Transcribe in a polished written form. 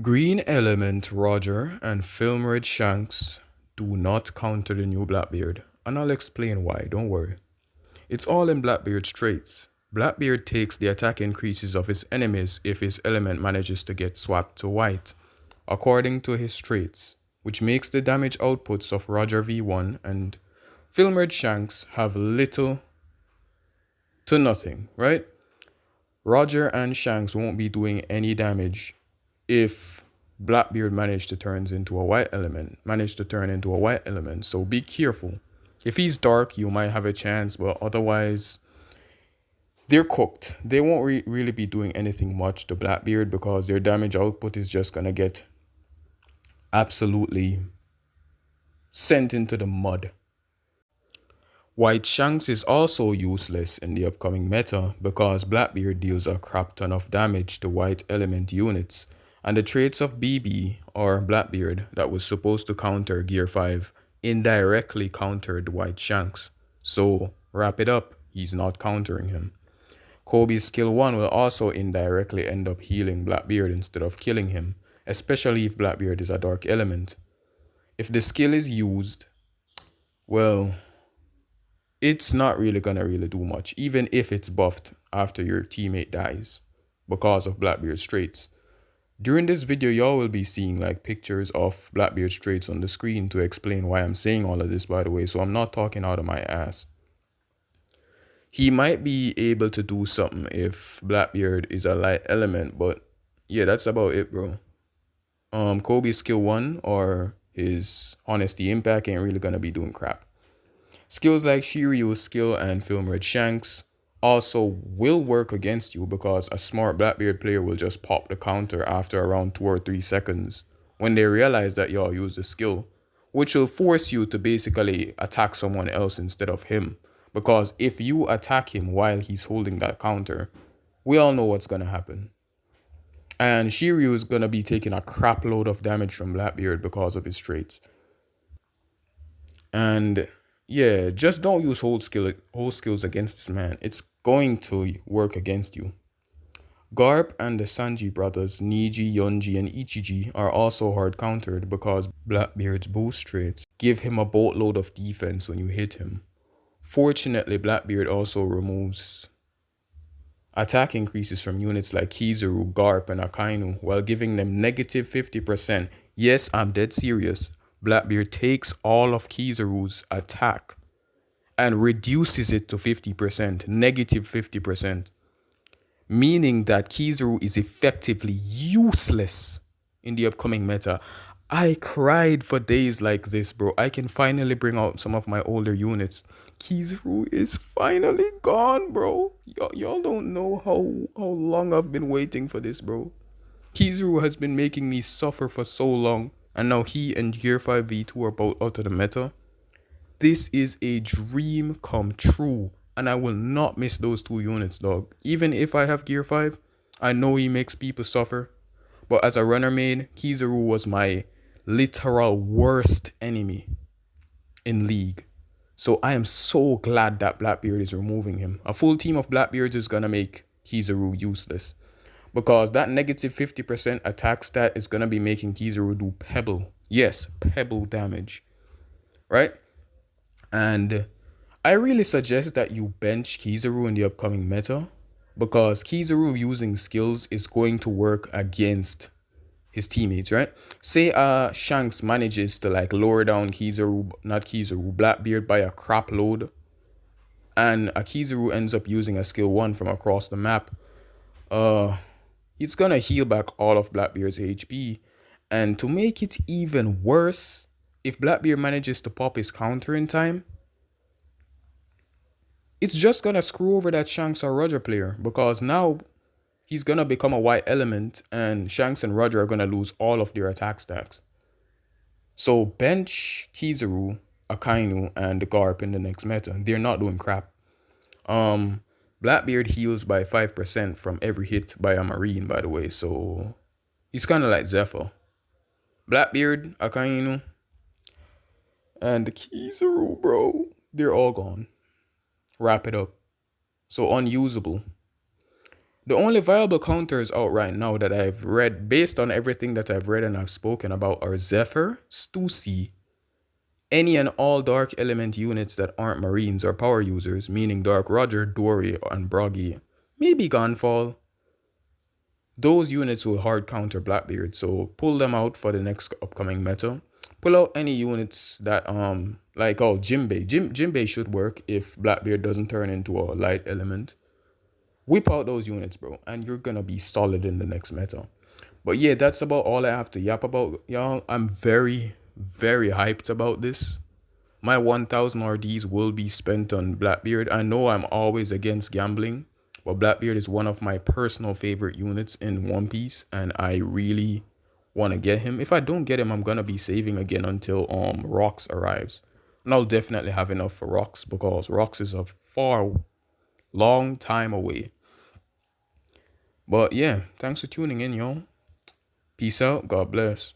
Green Element Roger and Film Red Shanks do not counter the new Blackbeard, and I'll explain why, don't worry. It's all in Blackbeard's traits. Blackbeard takes the attack increases of his enemies if his element manages to get swapped to white, according to his traits, which makes the damage outputs of Roger V1 and Film Red Shanks have little to nothing, right? Roger and Shanks won't be doing any damage if Blackbeard managed to turn into a white element. So be careful. If he's dark, you might have a chance, but otherwise, they're cooked. They won't really be doing anything much to Blackbeard because their damage output is just gonna get absolutely sent into the mud. White Shanks is also useless in the upcoming meta because Blackbeard deals a crap ton of damage to white element units, and the traits of BB or Blackbeard that was supposed to counter Gear 5 indirectly countered White Shanks. So wrap it up, he's not countering him. Kobe's skill 1 will also indirectly end up healing Blackbeard instead of killing him, especially if Blackbeard is a dark element. If the skill is used, well, it's not really gonna do much, even if it's buffed after your teammate dies because of Blackbeard's traits. During this video, y'all will be seeing like pictures of Blackbeard's traits on the screen to explain why I'm saying all of this, by the way, so I'm not talking out of my ass. He might be able to do something if Blackbeard is a light element, but yeah, that's about it, bro. Kobe's skill 1 or his honesty impact ain't really gonna be doing crap. Skills like Shiryu's skill and Film Red Shanks also will work against you because a smart Blackbeard player will just pop the counter after around 2 or 3 seconds when they realize that y'all use the skill, which will force you to basically attack someone else instead of him. Because if you attack him while he's holding that counter, we all know what's gonna happen. And Shiryu is gonna be taking a crap load of damage from Blackbeard because of his traits. And yeah, just don't use hold skills against this man. It's going to work against you. Garp and the Sanji brothers, Niji, Yonji, and Ichiji are also hard countered because Blackbeard's boost traits give him a boatload of defense when you hit him. Fortunately, Blackbeard also removes attack increases from units like Kizaru, Garp, and Akainu while giving them negative 50%. Yes, I'm dead serious. Blackbeard takes all of Kizaru's attack and reduces it to 50%, negative 50%, meaning that Kizaru is effectively useless in the upcoming meta. I cried for days like this, bro. I can finally bring out some of my older units. Kizaru is finally gone, bro. Y'all don't know how long I've been waiting for this, bro. Kizaru has been making me suffer for so long, and now he and Gear 5 V2 are both out of the meta. This is a dream come true, and I will not miss those 2 units, dog. Even if I have Gear 5, I know he makes people suffer, but as a runner main, Kizaru was my literal worst enemy in League. So I am so glad that Blackbeard is removing him. A full team of Blackbeards is gonna make Kizaru useless, because that negative 50% attack stat is going to be making Kizaru do pebble. Yes, pebble damage. Right? And I really suggest that you bench Kizaru in the upcoming meta, because Kizaru using skills is going to work against his teammates, right? Say Shanks manages to like lower down Blackbeard by a crap load, and a Kizaru ends up using a skill 1 from across the map. It's gonna heal back all of Blackbeard's HP. And to make it even worse, if Blackbeard manages to pop his counter in time, it's just gonna screw over that Shanks or Roger player, because now he's gonna become a white element and Shanks and Roger are gonna lose all of their attack stacks. So bench Kizaru, Akainu, and Garp in the next meta. They're not doing crap. Blackbeard heals by 5% from every hit by a Marine, by the way, so he's kind of like Zephyr. Blackbeard, Akainu, and the Kizaru, bro, they're all gone. Wrap it up. So unusable. The only viable counters out right now that I've read, based on everything that I've read and I've spoken about, are Zephyr, Stussy, any and all dark element units that aren't Marines or power users, meaning Dark Roger, Dory, and Broggy. Maybe Gunfall. Those units will hard counter Blackbeard, so pull them out for the next upcoming meta. Pull out any units that like Jimbei. Jimbei should work if Blackbeard doesn't turn into a light element. Whip out those units, bro, and you're gonna be solid in the next meta. But yeah, that's about all I have to yap about, y'all. I'm very, very hyped about this. My 1000 RDs will be spent on Blackbeard. I know I'm always against gambling, but Blackbeard is one of my personal favorite units in One Piece, and I really want to get him. If I don't get him, I'm gonna be saving again until Rocks arrives. And I'll definitely have enough for Rocks because Rocks is a far long time away. But yeah, thanks for tuning in, y'all. Peace out. God bless.